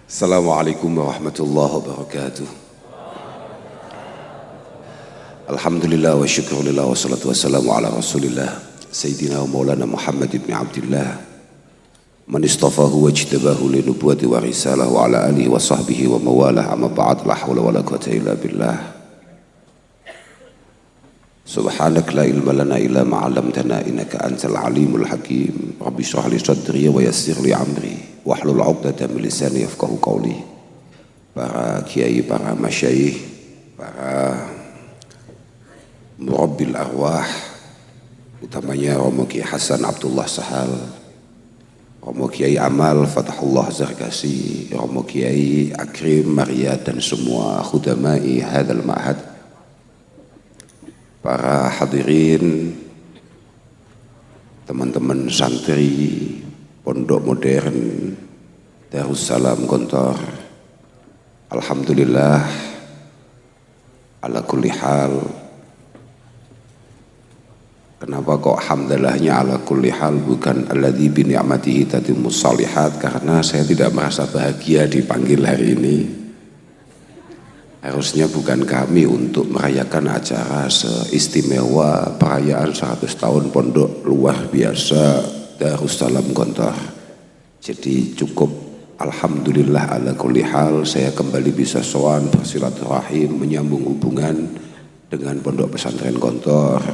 Assalamualaikum warahmatullahi wabarakatuh. Alhamdulillah wa syukurillah wa salatu wassalamu ala rasulillah Sayyidina wa maulana Muhammad ibn Abdillah man istafahu wa jtabahu li nubuwati wa risalah wa ala alihi wa sahbihi wa mawalah amma ba'd la hawla wa la quwwata illa billah. Subhanak la ilma lana illa ma 'allamtana innaka antal alimul hakim. Rabbi shrah li sadri wa yassir li amri wahlul 'uqdatam min lisani yafqahu qawli. Para kiai, para masyayikh, para murabbil arwah, utamanya Romo Kiai Hasan Abdullah Sahal, Romo Kiai Amal Fatahullah Zarkasi, Romo Kiai Akrim Maria dan semua khudamai hadzal ma'had, para hadirin, teman-teman santri Pondok Modern Darussalam Gontor. Alhamdulillah ala kulli hal. Kenapa kok hamdalahnya ala kulli hal bukan alladzi bi ni'matihi tatimmus shalihat? Karena saya tidak merasa bahagia dipanggil hari ini. Harusnya bukan kami untuk merayakan acara seistimewa perayaan 100 tahun pondok luar biasa Darussalam Gontor. Jadi cukup alhamdulillah ala kulli hal saya kembali bisa sowan bersilaturahim, menyambung hubungan dengan pondok pesantren Gontor,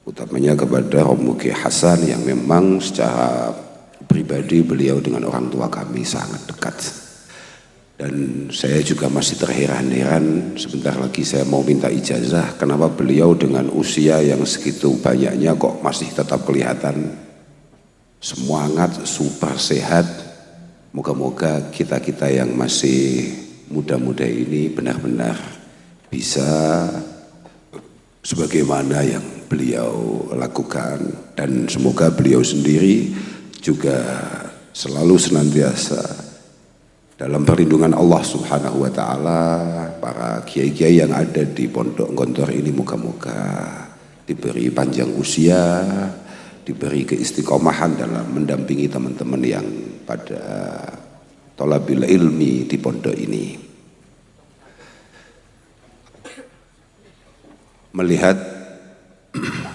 utamanya kepada Romo Kiai Hasan yang memang secara pribadi beliau dengan orang tua kami sangat dekat. Dan saya juga masih terheran-heran, sebentar lagi saya mau minta ijazah, kenapa beliau dengan usia yang segitu banyaknya kok masih tetap kelihatan semangat, super sehat. Moga-moga kita-kita yang masih muda-muda ini benar-benar bisa sebagaimana yang beliau lakukan, dan semoga beliau sendiri juga selalu senantiasa dalam perlindungan Allah Subhanahu wa taala. Para kiai-kiai yang ada di Pondok Gontor ini moga-moga diberi panjang usia, diberi keistiqomahan dalam mendampingi teman-teman yang pada thalabil ilmi di pondok ini. Melihat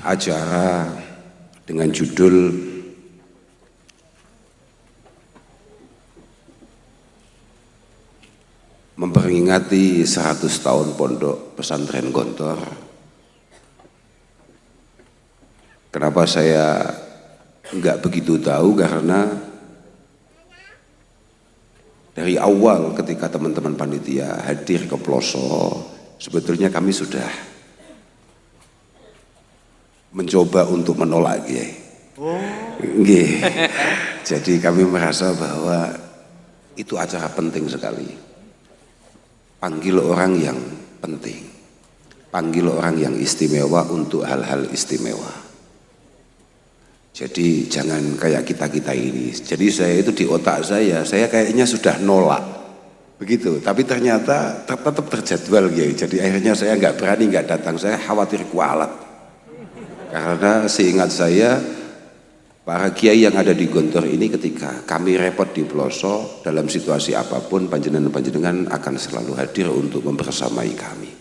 acara dengan judul memperingati 100 tahun pondok pesantren Gontor, kenapa saya enggak begitu tahu? Karena dari awal ketika teman-teman panitia hadir ke pelosok, sebetulnya kami sudah mencoba untuk menolak Kiai. Nggih. Jadi kami merasa bahwa itu acara penting sekali. Panggil orang yang penting, panggil orang yang istimewa untuk hal-hal istimewa. Jadi jangan kayak kita-kita ini. Jadi saya itu di otak saya kayaknya sudah nolak begitu, tapi ternyata tetap terjadwal Kiai. Jadi akhirnya saya nggak berani, nggak datang. Saya khawatir kualat, karena seingat saya para kiai yang ada di Gontor ini ketika kami repot di pelosok dalam situasi apapun, panjenengan akan selalu hadir untuk membersamai kami.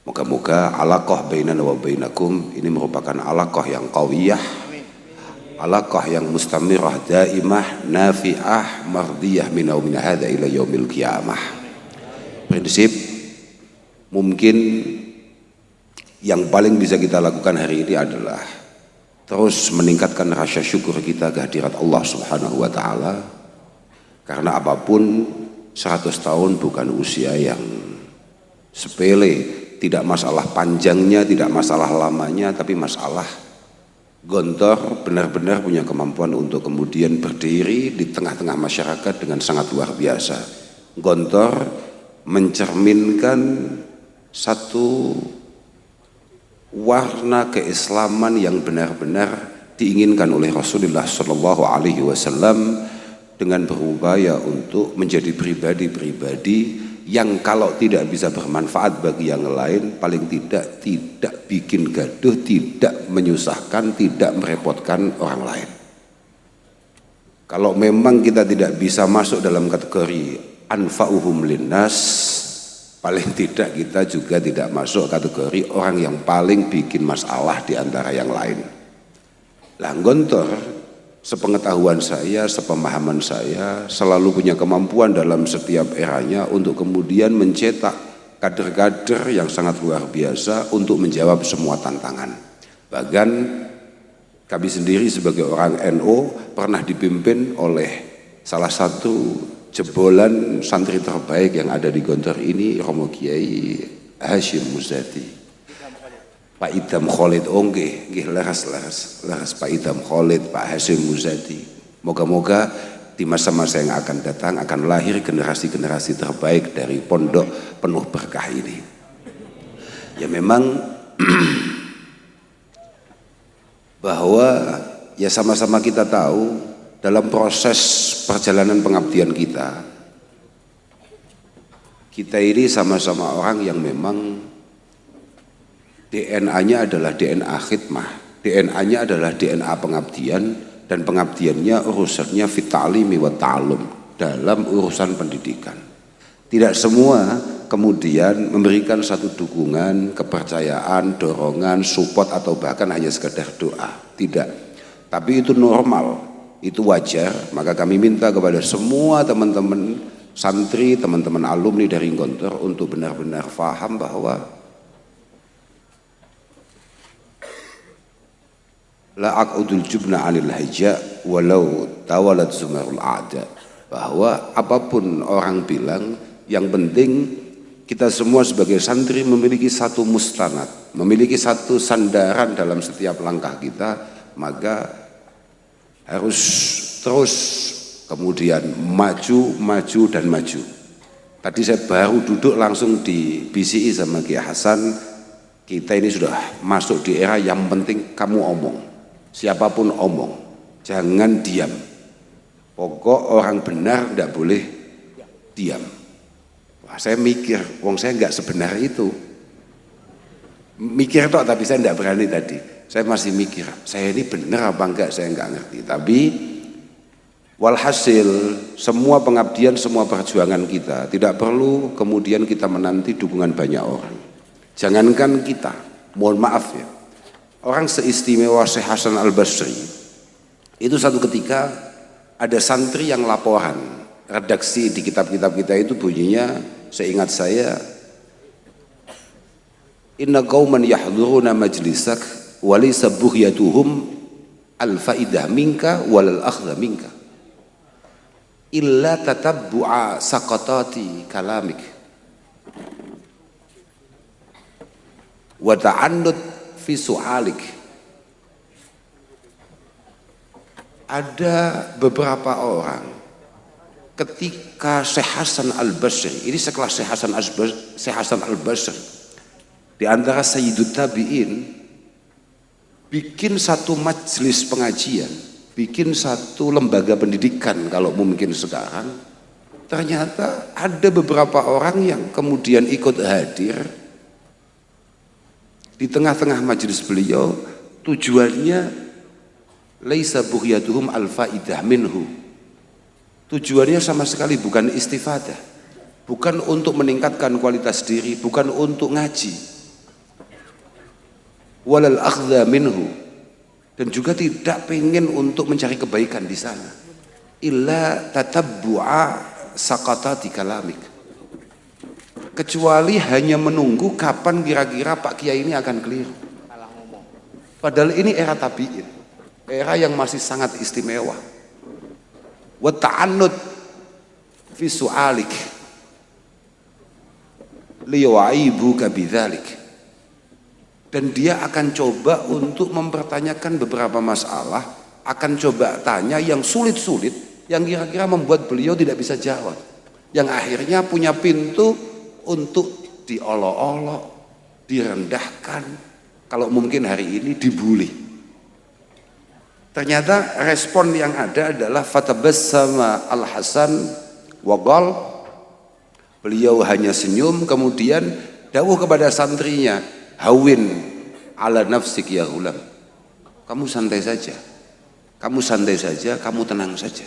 Moga-moga alaqah bainana wa bainakum ini merupakan alaqah yang qawiyah, alaqah yang mustamirah, daimah, nafi'ah, mardiyah min hadza ila yaumil qiyamah. Prinsip mungkin yang paling bisa kita lakukan hari ini adalah terus meningkatkan rasa syukur kita kehadirat Allah Subhanahu wa taala. Karena apapun 100 tahun bukan usia yang sepele, tidak masalah panjangnya, tidak masalah lamanya, tapi masalah Gontor benar-benar punya kemampuan untuk kemudian berdiri di tengah-tengah masyarakat dengan sangat luar biasa. Gontor mencerminkan satu warna keislaman yang benar-benar diinginkan oleh Rasulullah Shallallahu Alaihi Wasallam, dengan berupaya untuk menjadi pribadi-pribadi yang kalau tidak bisa bermanfaat bagi yang lain, paling tidak bikin gaduh, tidak menyusahkan, tidak merepotkan orang lain. Kalau memang kita tidak bisa masuk dalam kategori anfa'uhum linnas, paling tidak kita juga tidak masuk kategori orang yang paling bikin masalah di antara yang lain. Lah Gontor, sepengetahuan saya, sepemahaman saya, selalu punya kemampuan dalam setiap eranya untuk kemudian mencetak kader-kader yang sangat luar biasa untuk menjawab semua tantangan. Bahkan kami sendiri sebagai orang NU pernah dipimpin oleh salah satu jebolan santri terbaik yang ada di Gontor ini, Romo Kiai Hashim Muzadi, Pak Idam Khalid. Nggih laras Pak Idam Khalid, Pak Hashim Muzadi. Moga-moga di masa-masa yang akan datang akan lahir generasi-generasi terbaik dari pondok penuh berkah ini. Ya memang bahwa ya sama-sama kita tahu dalam proses perjalanan pengabdian kita ini sama-sama orang yang memang DNA-nya adalah DNA khidmah, DNA-nya adalah DNA pengabdian, dan pengabdiannya urusannya fit ta'limi wa ta'allum, dalam urusan pendidikan. Tidak semua kemudian memberikan satu dukungan, kepercayaan, dorongan, support atau bahkan hanya sekedar doa. Tidak. Tapi itu normal, itu wajar. Maka kami minta kepada semua teman-teman santri, teman-teman alumni dari Gontor untuk benar-benar paham bahwa la aqudul jubna 'anil haja walau tawalat zumarul a'da, bahwa apapun orang bilang, yang penting kita semua sebagai santri memiliki satu mustanad, memiliki satu sandaran dalam setiap langkah kita, maka harus terus kemudian maju dan maju. Tadi saya baru duduk langsung di BCI sama Kiai Hasan, kita ini sudah masuk di era yang penting kamu omong, siapapun omong, jangan diam. Pokok orang benar tidak boleh diam. Saya mikir, wong saya nggak sebenar itu. Mikir tok, tapi saya nggak berani tadi. Saya masih mikir, saya ini benar apa enggak, saya nggak ngerti. Tapi walhasil, semua pengabdian, semua perjuangan kita tidak perlu kemudian kita menanti dukungan banyak orang. Jangankan kita, mohon maaf ya, orang seistimewa Syekh Hasan Al-Basri itu satu ketika ada santri yang laporan, redaksi di kitab-kitab kita itu bunyinya, seingat saya, inna qauman yahduruna majlisak walaysa buhyatuhum al-faidah minka walal akhdha minka illa tatabbu'a saqatati kalamik wa ta'annud fi su'alik. Ada beberapa orang ketika Syekh Hasan Al-Basri, ini sekelas Syekh Hasan Al-Basri, di antara Sayyidut Tabi'in, bikin satu majelis pengajian, bikin satu lembaga pendidikan kalau mungkin sekarang, ternyata ada beberapa orang yang kemudian ikut hadir di tengah-tengah majelis beliau, tujuannya laisa bughiyatuhum al-faidah minhu. Tujuannya sama sekali bukan istifadah, bukan untuk meningkatkan kualitas diri, bukan untuk ngaji, walal akhdha minhu, dan juga tidak pengen untuk mencari kebaikan di sana, illa tatabbu'a saqatati kalamik, kecuali hanya menunggu kapan kira-kira Pak Kiai ini akan keliru. Padahal ini era tabi'in, era yang masih sangat istimewa. Wa ta'annud fi su'alik liyu'ibuka bidzalik, dan dia akan coba untuk mempertanyakan beberapa masalah, akan coba tanya yang sulit-sulit, yang kira-kira membuat beliau tidak bisa jawab, yang akhirnya punya pintu untuk diolok-olok, direndahkan, kalau mungkin hari ini dibully. Ternyata respon yang ada adalah fatabassama Al-Hasan wa qal, beliau hanya senyum, kemudian dawuh kepada santrinya, hawin ala nafsik ya ghulam, kamu santai saja, Kamu santai saja, kamu tenang saja.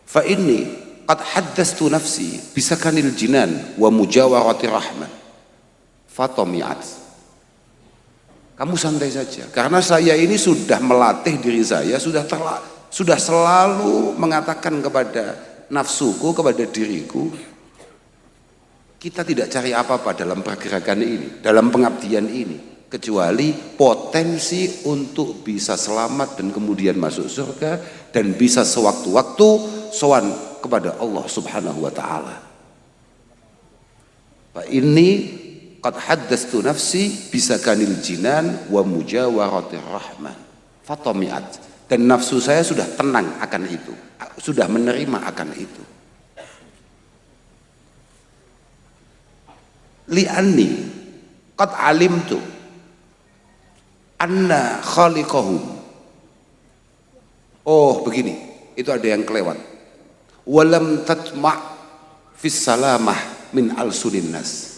Fa inni qad haddastu nafsi bisakanil jinan wa mujawarati rahman. Fatomiat. Kamu santai saja, karena saya ini sudah melatih diri saya, sudah selalu mengatakan kepada nafsuku, kepada diriku, kita tidak cari apa-apa dalam pergerakan ini, dalam pengabdian ini, kecuali potensi untuk bisa selamat dan kemudian masuk surga dan bisa sewaktu-waktu sowan kepada Allah Subhanahu wa taala. Fa ini qad haddastu nafsi bisakanil jinan wa mujawaratir rahman. Fatomiat. Dan nafsu saya sudah tenang akan itu, sudah menerima akan itu. Li'anni qad alimtu anna khaliqahum. Oh begini, itu ada yang kelewat. Walam tatma' fis salamah min al-sunin nas.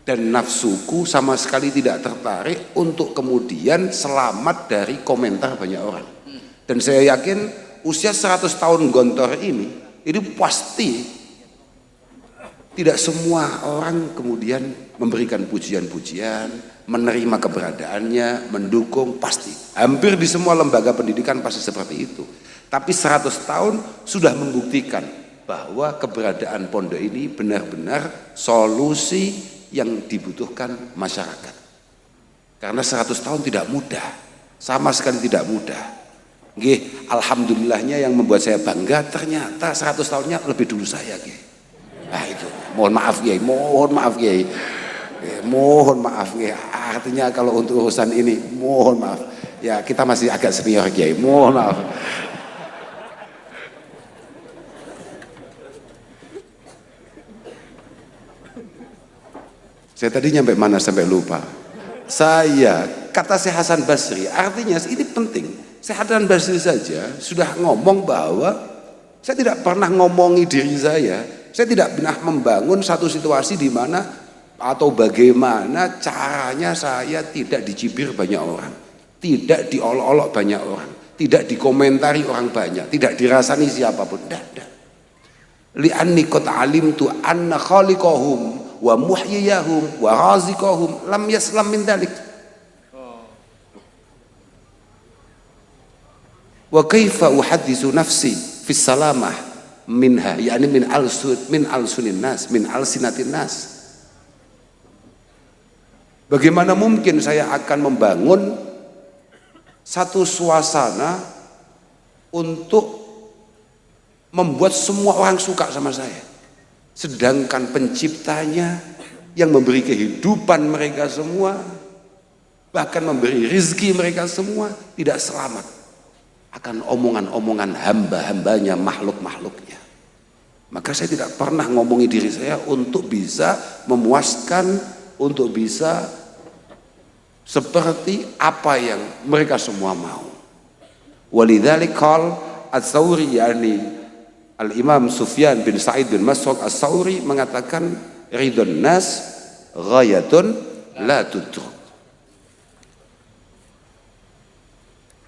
Dan nafsuku sama sekali tidak tertarik untuk kemudian selamat dari komentar banyak orang. Dan saya yakin usia 100 tahun gontor ini pasti tidak semua orang kemudian memberikan pujian-pujian, menerima keberadaannya, mendukung, pasti. Hampir di semua lembaga pendidikan pasti seperti itu. Tapi 100 tahun sudah membuktikan bahwa keberadaan pondok ini benar-benar solusi yang dibutuhkan masyarakat. Karena 100 tahun tidak mudah, sama sekali tidak mudah. Nggih, alhamdulillahnya yang membuat saya bangga ternyata 100 tahunnya lebih dulu saya, nggih. Nah itu, mohon maaf Kiai, mohon maaf Kiai. Mohon maaf Kiai. Artinya kalau untuk urusan ini mohon maaf. Ya, kita masih agak senior Kiai. Mohon maaf. Saya tadi nyampe mana sampai lupa. Kata Syekh Hasan Basri, artinya ini penting. Syekh Hasan Basri saja sudah ngomong bahwa saya tidak pernah ngomongi diri saya tidak pernah membangun satu situasi di mana atau bagaimana caranya saya tidak dicibir banyak orang, tidak diolok-olok banyak orang, tidak dikomentari orang banyak, tidak dirasani siapapun. Tidak. Li'anni qad alimtu anna khaliqahum wa muhyiyahum wa raziqahum lam yaslam min dalik. Wa kaifa uhaddisu nafsi fi salamah minha, yakni min al-sunin nas, min al-sinatin nas. Bagaimana mungkin saya akan membangun satu suasana untuk membuat semua orang suka sama saya, sedangkan penciptanya yang memberi kehidupan mereka semua, bahkan memberi rizki mereka semua, tidak selamat akan omongan-omongan hamba-hambanya, makhluk-makhluknya. Maka saya tidak pernah ngomongi diri saya untuk bisa memuaskan, untuk bisa seperti apa yang mereka semua mau. Walidzalik qala Ats-Tsauri, yakni Al-Imam Sufyan bin Sa'id bin Mas'ud Ats-Tsauri mengatakan, ridon nas ghayatun la tudrak.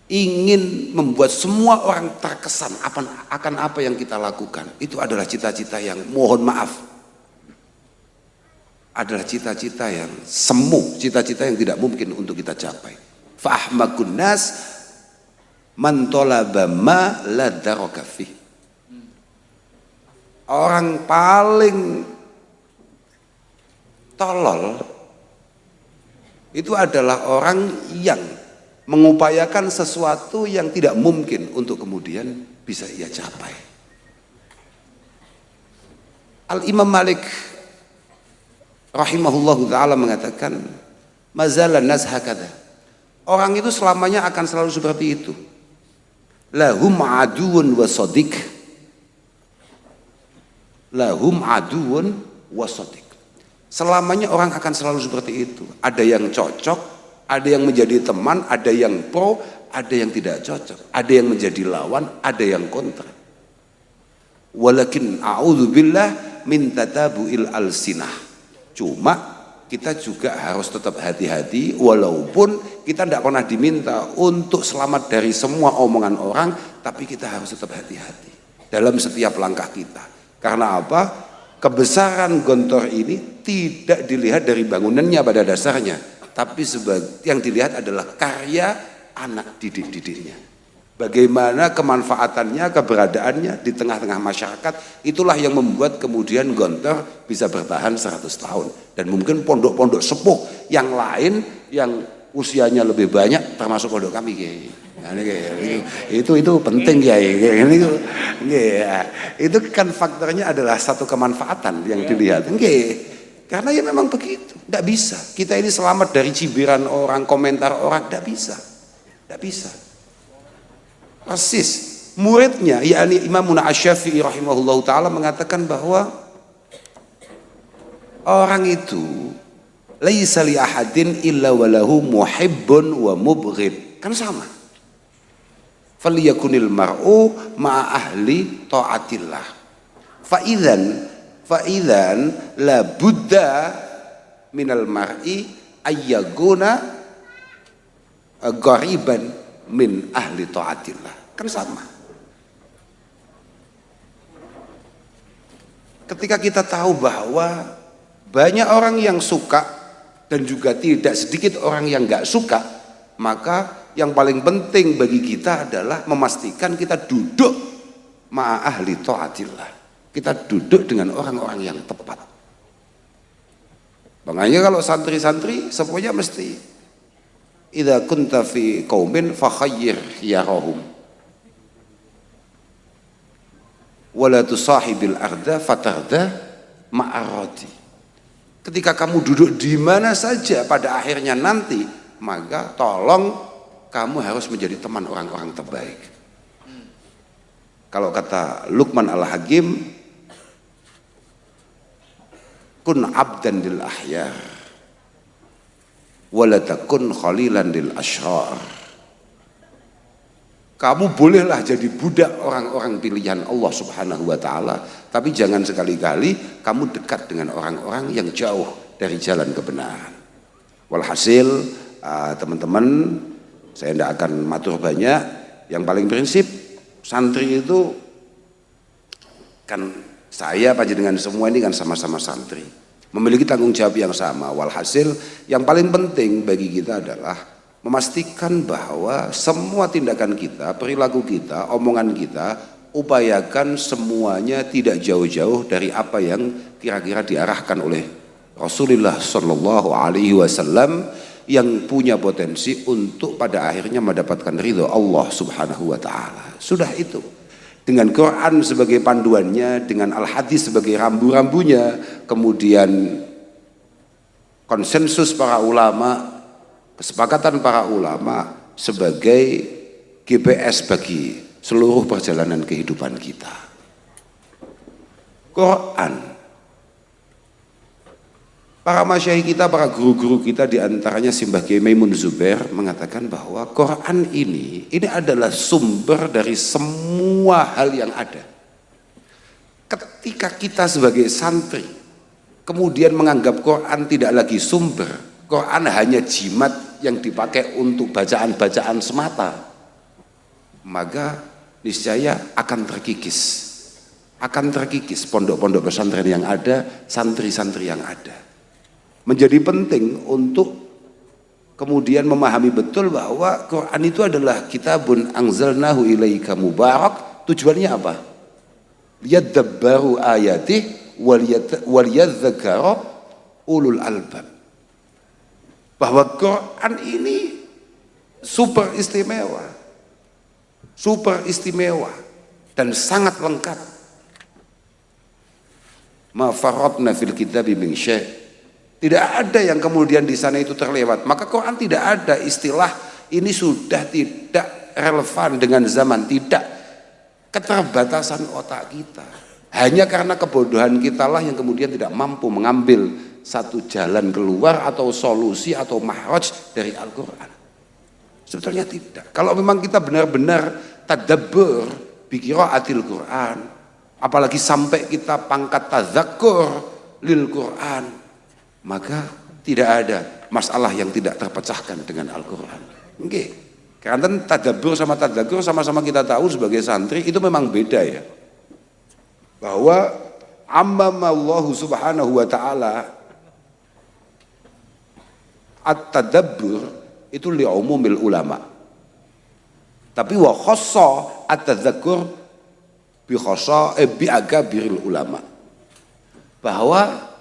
Ingin membuat semua orang terkesan akan apa yang kita lakukan, itu adalah cita-cita yang, mohon maaf, adalah cita-cita yang semu, cita-cita yang tidak mungkin untuk kita capai. Fa ahmakun nas man talaba ma la daraka fi. Orang paling tolol itu adalah orang yang mengupayakan sesuatu yang tidak mungkin untuk kemudian bisa ia capai. Al-Imam Malik rahimahullahu ta'ala mengatakan, mazalan nas hakada. Orang itu selamanya akan selalu seperti itu. Lahum aduun wa sadiq. Lahum aduun wa sadiq. Selamanya orang akan selalu seperti itu. Ada yang cocok, ada yang menjadi teman, ada yang pro, ada yang tidak cocok, ada yang menjadi lawan, ada yang kontra. Walakin a'udzubillah min tatabu'il alsinah. Cuma kita juga harus tetap hati-hati, walaupun kita tidak pernah diminta untuk selamat dari semua omongan orang, tapi kita harus tetap hati-hati dalam setiap langkah kita. Karena apa? Kebesaran Gontor ini tidak dilihat dari bangunannya pada dasarnya, tapi yang dilihat adalah karya anak didik-didiknya. Bagaimana kemanfaatannya, keberadaannya di tengah-tengah masyarakat, itulah yang membuat kemudian Gontor bisa bertahan 100 tahun. Dan mungkin pondok-pondok sepuh yang lain yang usianya lebih banyak, termasuk pondok kami, Kiai. Itu penting, Kiai. Itu kan faktornya adalah satu kemanfaatan yang dilihat. Karena ya memang begitu, tidak bisa. Kita ini selamat dari cibiran orang, komentar orang, tidak bisa. Tidak bisa. Persis muridnya yakni Imam Asy-Syafi'i rahimahullahu taala mengatakan bahwa orang itu laisa li ahadin illa walahu muhibbun wa mubghid, kan sama. Falyakunil mar'u ma'a ahli taatillah. Fa idzan la budda minal mar'i ayyaguna ghariban min ahli taatillah, kan sama. Ketika kita tahu bahwa banyak orang yang suka dan juga tidak sedikit orang yang nggak suka, maka yang paling penting bagi kita adalah memastikan kita duduk ma'a ahli taatillah, kita duduk dengan orang-orang yang tepat. Makanya kalau santri-santri semuanya mesti idza kunta fi qaumin fa khayyir khiyarahum wa la tusahibil arda fatarda ma'arati. Ketika kamu duduk di mana saja pada akhirnya nanti, maka tolong kamu harus menjadi teman orang-orang terbaik. Kalau kata Luqman Al-Hakim, kun abdan lil ahyar wala takun khalilan lil asyrar. Kamu bolehlah jadi budak orang-orang pilihan Allah Subhanahu wa taala, tapi jangan sekali-kali kamu dekat dengan orang-orang yang jauh dari jalan kebenaran. Walhasil teman-teman, saya tidak akan matur banyak. Yang paling prinsip santri itu kan saya panjenengan semua ini kan sama-sama santri, memiliki tanggung jawab yang sama. Walhasil yang paling penting bagi kita adalah memastikan bahwa semua tindakan kita, perilaku kita, omongan kita, upayakan semuanya tidak jauh-jauh dari apa yang kira-kira diarahkan oleh Rasulullah Shallallahu Alaihi Wasallam yang punya potensi untuk pada akhirnya mendapatkan ridho Allah Subhanahu Wa Taala. Sudah itu. Dengan Quran sebagai panduannya, dengan Al-Hadis sebagai rambu-rambunya, kemudian konsensus para ulama, kesepakatan para ulama sebagai GPS bagi seluruh perjalanan kehidupan kita. Quran. Para masyayikh kita, para guru-guru kita, diantaranya Simbah Kiai Maimun Zubair mengatakan bahwa Quran ini adalah sumber dari semua hal yang ada. Ketika kita sebagai santri kemudian menganggap Quran tidak lagi sumber, Quran hanya jimat yang dipakai untuk bacaan-bacaan semata, maka niscaya akan terkikis pondok-pondok pesantren yang ada, santri-santri yang ada. Menjadi penting untuk kemudian memahami betul bahwa Quran itu adalah kitabun anzalnahu ilaika mubarak. Tujuannya apa? Liyadabbaru ayatih waliyadzakara ulul albab. Bahwa Quran ini super istimewa dan sangat lengkap. Ma farratna fil kitabi min syai'. Tidak ada yang kemudian di sana itu terlewat. Maka Quran tidak ada istilah ini sudah tidak relevan dengan zaman. Tidak. Keterbatasan otak kita. Hanya karena kebodohan kita lah yang kemudian tidak mampu mengambil satu jalan keluar atau solusi atau mahraj dari Al-Quran. Sebetulnya tidak. Kalau memang kita benar-benar tadabbur bi qiraatil Quran, apalagi sampai kita pangkat tadzakkur lil Quran, maka Tidak ada masalah yang tidak terpecahkan dengan Al-Quran. Oke. Karena tadabbur sama tadzakur sama-sama kita tahu sebagai santri itu memang beda ya. Bahwa ammamallahu subhanahu wa ta'ala at-tadabbur itu li'umumil ulama. Tapi wa khassa at-tadzakur bi agabiril ulama. Bahwa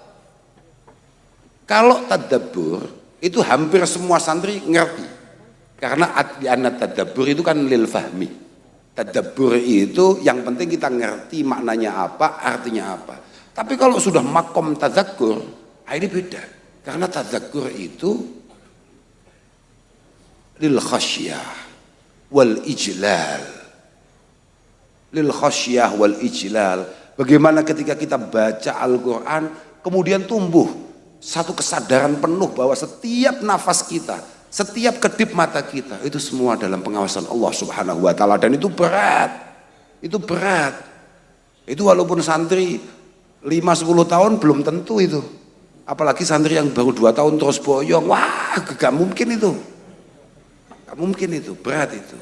kalau tadabbur itu hampir semua santri ngerti. Karena tadabbur itu kan lil fahmi. Tadabbur itu yang penting kita ngerti maknanya apa, artinya apa. Tapi kalau sudah makom tadzakur, ini beda. Karena tadzakur itu lil khasyah wal ijlal. Lil khasyah wal ijlal. Bagaimana ketika kita baca Al-Quran, kemudian tumbuh satu kesadaran penuh bahwa setiap nafas kita, setiap kedip mata kita itu semua dalam pengawasan Allah Subhanahu wa ta'ala, dan itu berat. Itu berat. Itu walaupun santri 5-10 tahun belum tentu itu. Apalagi santri yang baru 2 tahun terus boyong. Wah, gak mungkin itu. Gak mungkin itu, berat itu.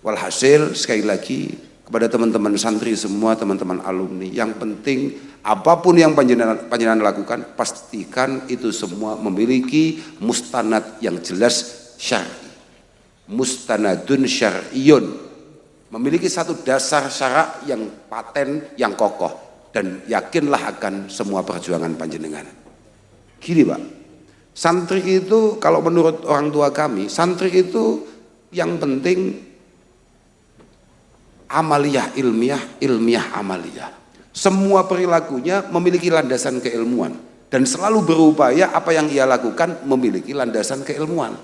Walhasil sekali lagi kepada teman-teman santri semua, teman-teman alumni, yang penting apapun yang panjenengan lakukan, pastikan itu semua memiliki mustanad yang jelas syar'i. Mustanadun syar'iyun, memiliki satu dasar syarak yang paten, yang kokoh, dan yakinlah akan semua perjuangan panjenengan. Gini Pak, santri itu kalau menurut orang tua kami, santri itu yang penting amaliyah ilmiah, ilmiah amaliyah. Semua perilakunya memiliki landasan keilmuan dan selalu berupaya apa yang ia lakukan memiliki landasan keilmuan.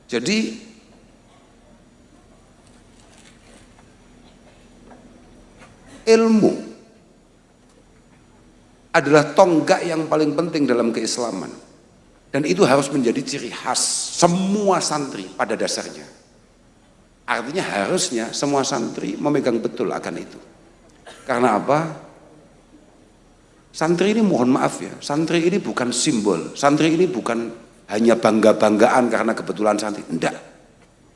Jadi ilmu adalah tonggak yang paling penting dalam keislaman, dan itu harus menjadi ciri khas semua santri pada dasarnya. Artinya harusnya semua santri memegang betul akan itu. Karena apa? Santri ini mohon maaf ya, santri ini bukan simbol, santri ini bukan hanya bangga-banggaan karena kebetulan santri. Enggak.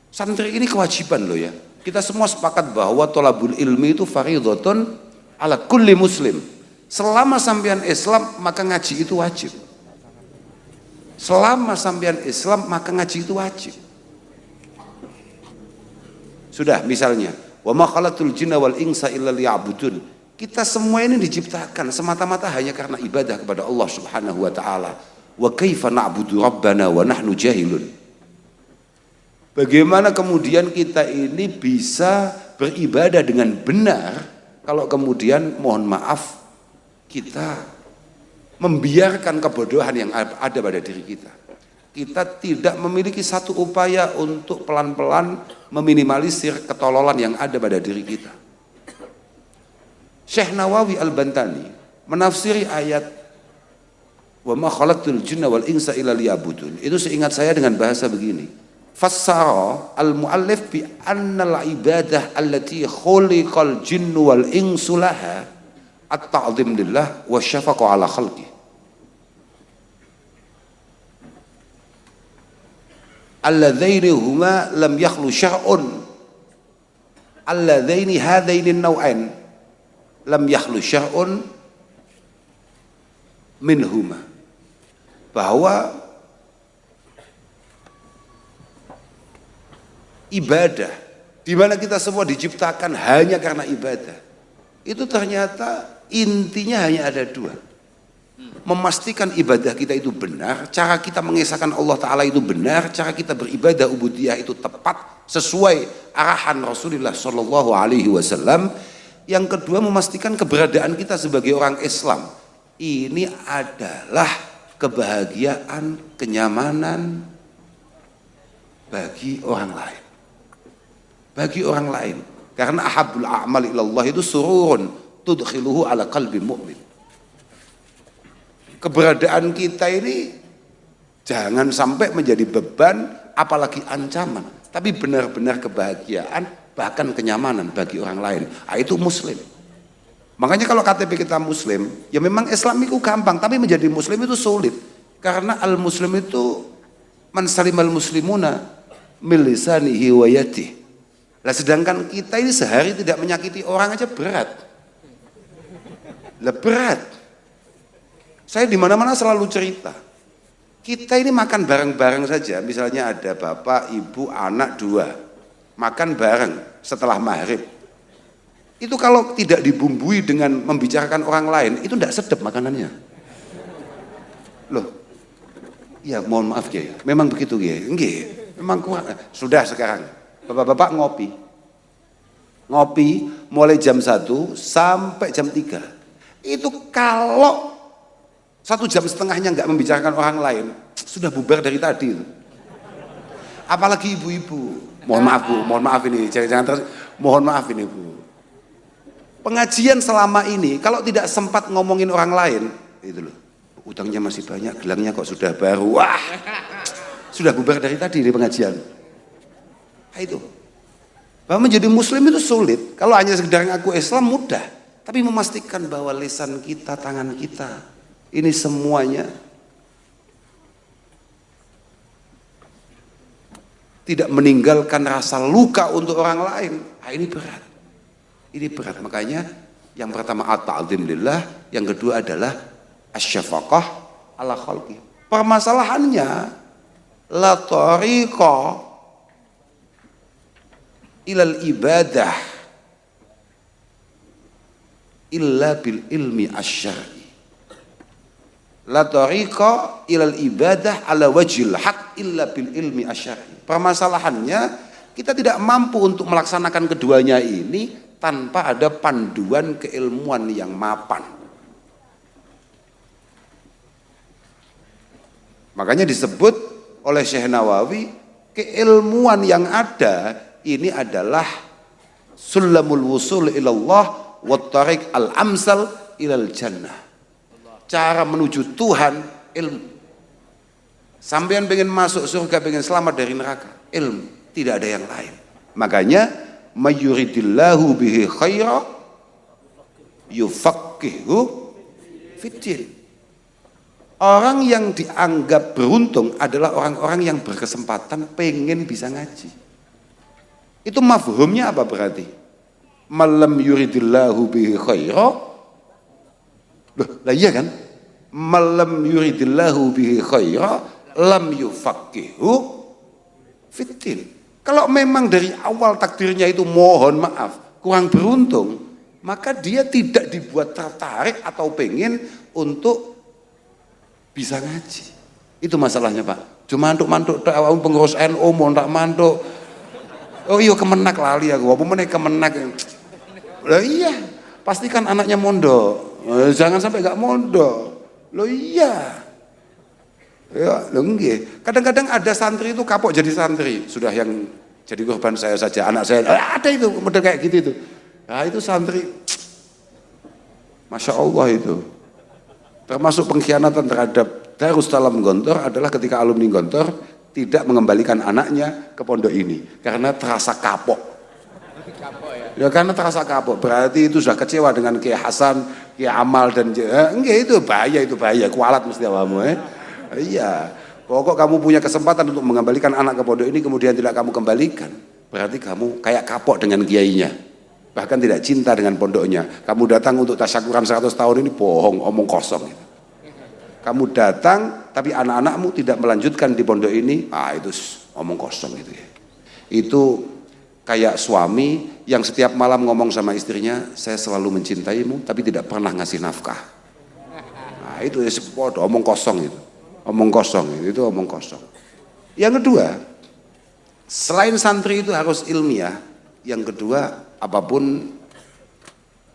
Santri ini kewajiban loh ya. Kita semua sepakat bahwa thalabul ilmi itu fardhatun ala kulli muslim. Selama sampean Islam maka ngaji itu wajib. Selama sampean Islam maka ngaji itu wajib. Sudah, misalnya, wa ma khalaqtul jinna wal insa illa liya'budun. Kita semua ini diciptakan semata-mata hanya karena ibadah kepada Allah Subhanahu wa taala. Wa kaifa na'budu rabbana wa nahnu jahilun. Bagaimana kemudian kita ini bisa beribadah dengan benar kalau kemudian mohon maaf kita membiarkan kebodohan yang ada pada diri kita. Kita tidak memiliki satu upaya untuk pelan-pelan meminimalisir ketololan yang ada pada diri kita. Syekh Nawawi Al-Bantani menafsiri ayat wa ma khalaqtul jinna wal insa illa liya'budun. Itu seingat saya dengan bahasa begini. Fassara al-muallif bi anna al-ibadah allati khuliqal jinnu wal insu laha at-ta'zim lillah wa syafaqu ala khalqih. Alladzaini huma lam yakhlu syar'un, alladzaini hadaini an-naw'ain lam yakhlu syar'un minhuma. Bahwa ibadah di mana kita semua diciptakan hanya karena ibadah, itu ternyata intinya hanya ada dua. Memastikan ibadah kita itu benar, cara kita mengesahkan Allah Ta'ala itu benar, cara kita beribadah ubudiyah itu tepat sesuai arahan Rasulullah Sallallahu Alaihi Wasallam. Yang kedua, memastikan keberadaan kita sebagai orang Islam ini adalah kebahagiaan, kenyamanan bagi orang lain. Bagi orang lain. Karena ahabul a'mal ilallah itu sururun tudkhiluhu ala qalbi mu'min. Keberadaan kita ini jangan sampai menjadi beban, apalagi ancaman, tapi benar-benar kebahagiaan, bahkan kenyamanan bagi orang lain. Itu muslim. Makanya kalau KTP kita muslim, ya memang Islam itu gampang, tapi menjadi muslim itu sulit. Karena al-muslim itu man salimal muslimuna min lisanihi wa yadihi. Lah sedangkan kita ini sehari tidak menyakiti orang aja berat. Lah berat. Saya di mana-mana selalu cerita. Kita ini makan bareng-bareng saja, misalnya ada bapak, ibu, anak 2. Makan bareng setelah maghrib. Itu kalau tidak dibumbui dengan membicarakan orang lain, itu tidak sedap makanannya. Loh. Ya, mohon maaf ya. Memang begitu ya. Nggih. Memang kurang. Sudah sekarang. Bapak-bapak ngopi mulai jam 1 sampai jam 3. Itu kalau 1,5 jam nggak membicarakan orang lain, sudah bubar dari tadi. Apalagi ibu-ibu. Mohon maaf ini, jangan terus. Mohon maaf ini Bu. Pengajian selama ini kalau tidak sempat ngomongin orang lain, itu loh. Utangnya masih banyak, gelangnya kok sudah baru. Wah, sudah bubar dari tadi di pengajian. Nah, itu. Bahwa menjadi muslim itu sulit. Kalau hanya sekedar ngaku Islam mudah. Tapi memastikan bahwa lisan kita, tangan kita, ini semuanya tidak meninggalkan rasa luka untuk orang lain. Nah, ini berat. Ini berat. Makanya yang pertama at-ta'zim lillah, yang kedua adalah asyafaqah ala khalqi. Permasalahannya la tariqa ilal ibadah illa bil ilmi asyari. La tariqa ilal ibadah ala wajhil haq illa bil ilmi asyari. Permasalahannya kita tidak mampu untuk melaksanakan keduanya ini tanpa ada panduan keilmuan yang mapan. Makanya disebut oleh Syekh Nawawi, keilmuan yang ada ini adalah sulamul wusul ilallah wa tariq al-amsal ilal jannah. Cara menuju Tuhan, ilmu. Sampean pengen masuk surga, pengen selamat dari neraka, ilmu. Tidak ada yang lain. Makanya mayuridillahu bihi khaira yufaqihu fiddin. Orang yang dianggap beruntung adalah orang-orang yang berkesempatan pengen bisa ngaji. Itu mafhumnya apa berarti? Malam yuridillahu bihi khaira. Loh, lah iya kan? Malam yuridillahu bihi khaira lam yufaqihu fiddin. Kalau memang dari awal takdirnya itu mohon maaf kurang beruntung, maka dia tidak dibuat tertarik atau pengen untuk bisa ngaji. Itu masalahnya Pak. Cuma mantuk-mantuk pengurus NU mau tak mantuk. Oh iya kemenak lali aku, apa meneh kemenak. Lah iya, pastikan anaknya mondok. Jangan sampai gak mondok. Loh iya. Ya, loh nggih. Kadang-kadang ada santri itu kapok jadi santri, sudah yang jadi korban saya saja, anak saya. Ada itu model kayak gitu itu. Nah, itu santri. Masya Allah itu. Termasuk pengkhianatan terhadap Darussalam Gontor adalah ketika alumni Gontor tidak mengembalikan anaknya ke pondok ini karena terasa kapok. Ya karena terasa kapok. Berarti itu sudah kecewa dengan Kiai Hasan, Kiai Amal dan enggak, itu bahaya, kualat mesti awamu Iya. Pokok kamu punya kesempatan untuk mengembalikan anak ke pondok ini kemudian tidak kamu kembalikan, berarti kamu kayak kapok dengan kiainya. Bahkan tidak cinta dengan pondoknya. Kamu datang untuk tasyakuran 100 tahun ini bohong, omong kosong gitu. Kamu datang tapi anak-anakmu tidak melanjutkan di pondok ini, itu omong kosong itu ya. Itu kayak suami yang setiap malam ngomong sama istrinya, saya selalu mencintaimu tapi tidak pernah ngasih nafkah. Nah itu ya sepodo, omong kosong itu. Omong kosong itu omong kosong. Yang kedua, selain santri itu harus ilmiah, yang kedua apapun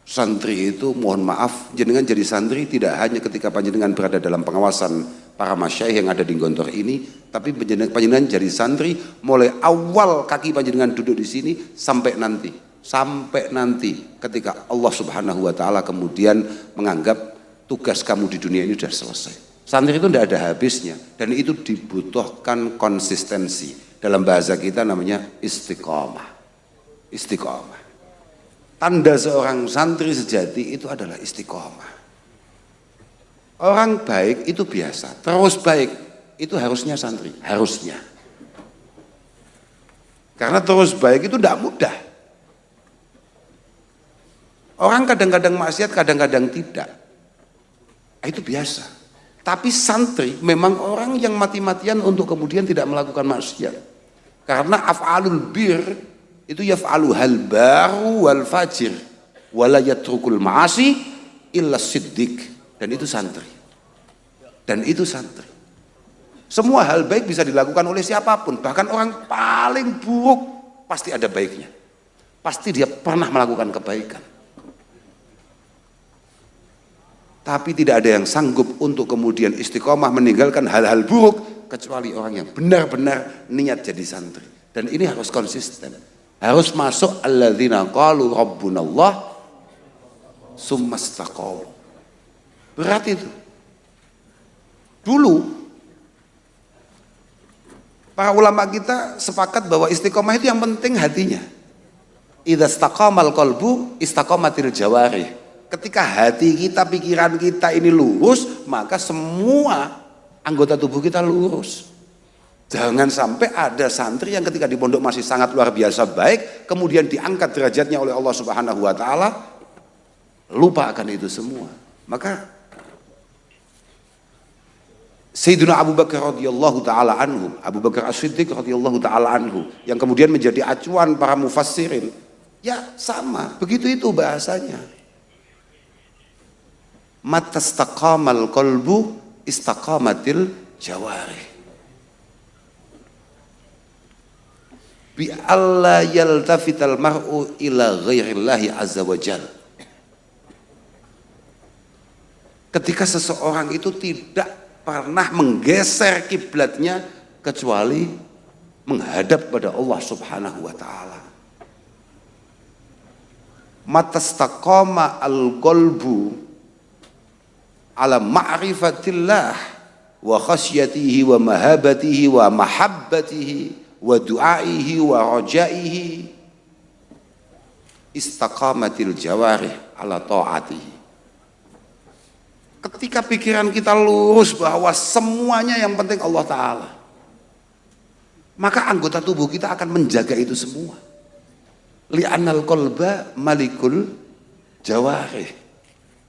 santri itu mohon maaf, jenengan jadi santri tidak hanya ketika panjenengan berada dalam pengawasan para masyayikh yang ada di Gontor ini, tapi panjenengan jadi santri mulai awal kaki panjenengan duduk di sini sampai nanti ketika Allah Subhanahu wa taala kemudian menganggap tugas kamu di dunia ini sudah selesai. Santri itu tidak ada habisnya dan itu dibutuhkan konsistensi. Dalam bahasa kita namanya istiqomah. Istiqomah. Tanda seorang santri sejati itu adalah istiqomah. Orang baik itu biasa, terus baik itu harusnya santri, harusnya. Karena terus baik itu tidak mudah. Orang kadang-kadang maksiat, kadang-kadang tidak. Itu biasa. Tapi santri memang orang yang mati-matian untuk kemudian tidak melakukan maksiat. Karena af'alul bir itu yaf'alu hal baru wal fajir wala yatrukul ma'asi illa siddiq. Dan itu santri. Dan itu santri. Semua hal baik bisa dilakukan oleh siapapun. Bahkan orang paling buruk pasti ada baiknya. Pasti dia pernah melakukan kebaikan. Tapi tidak ada yang sanggup untuk kemudian istiqomah meninggalkan hal-hal buruk kecuali orang yang benar-benar niat jadi santri. Dan ini harus konsisten. Harus masuk alladzina qalu rabbunallah summastaqamu. Berat itu. Dulu para ulama kita sepakat bahwa istiqomah itu yang penting hatinya. Idza istaqamal qalbu istaqamatil jawarih. Ketika hati kita, pikiran kita ini lurus, maka semua anggota tubuh kita lurus. Jangan sampai ada santri yang ketika di pondok masih sangat luar biasa baik, kemudian diangkat derajatnya oleh Allah Subhanahu wa taala, lupa akan itu semua. Maka Sayyidina Abu Bakar radhiyallahu taala anhu, Abu Bakar As-Siddiq radhiyallahu taala anhu, yang kemudian menjadi acuan para mufassirin, ya sama, begitu itu bahasanya. Matastaqamal qalbu istaqamatil jawarih. Bi alla yaltafital mar'u ila ghairillahi azza wajal. Ketika seseorang itu tidak pernah menggeser kiblatnya kecuali menghadap pada Allah Subhanahu wa taala. Matastaqama al-qalbu ala ma'rifatillah wa khasyatihi wa mahabatihi wa mahabbatihi wa du'aihi wa rajaihi istaqamatil jawarih ala ta'atihi. Ketika pikiran kita lurus bahwa semuanya yang penting Allah Ta'ala, maka anggota tubuh kita akan menjaga itu semua. Li'anal qalba malikul jawarih.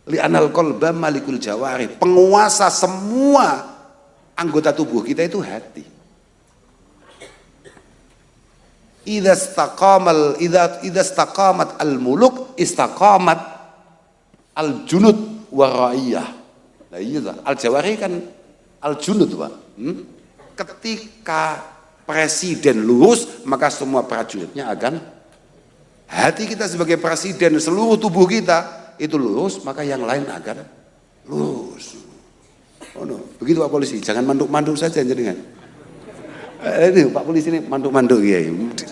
Li'anal qalba malikul jawari. Penguasa semua anggota tubuh kita itu hati. Idza istaqamat al-muluk istaqamat al-junud wa ra'iyah. Nah iya, al-jawari kan al-junud, Pak. Ketika presiden lurus, maka semua prajuritnya akan, hati kita sebagai presiden, seluruh tubuh kita itu lurus, maka yang lain akan lurus. Oh no, begitu Pak Polisi, jangan manduk-manduk saja jenengan. Ini Pak Polisi ini manduk-manduk ya.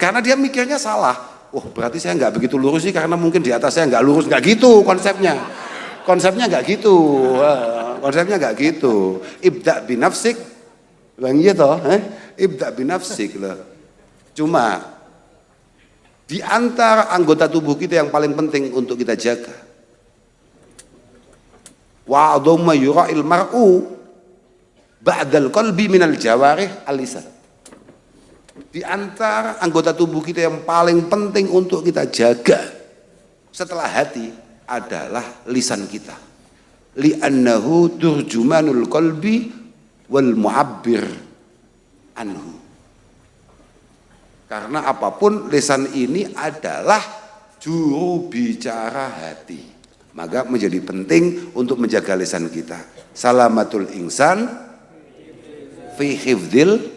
Karena dia mikirnya salah. Oh berarti saya nggak begitu lurus sih karena mungkin di atas saya nggak lurus, nggak gitu konsepnya. Konsepnya nggak gitu. Konsepnya nggak gitu. Ibda binafsik, bang iya toh? Ibda binafsik loh. Cuma di antara anggota tubuh kita yang paling penting untuk kita jaga, wa adhamma yura'il mar'u ba'dal qalbi minal jawarih al-lisan. Di antara anggota tubuh kita yang paling penting untuk kita jaga setelah hati adalah lisan kita. Li'annahu turjumanul qalbi wal mu'abbir anhu. Karena apapun lisan ini adalah juru bicara hati. Maka menjadi penting untuk menjaga lisan kita. Salamatul insan fi hifdzil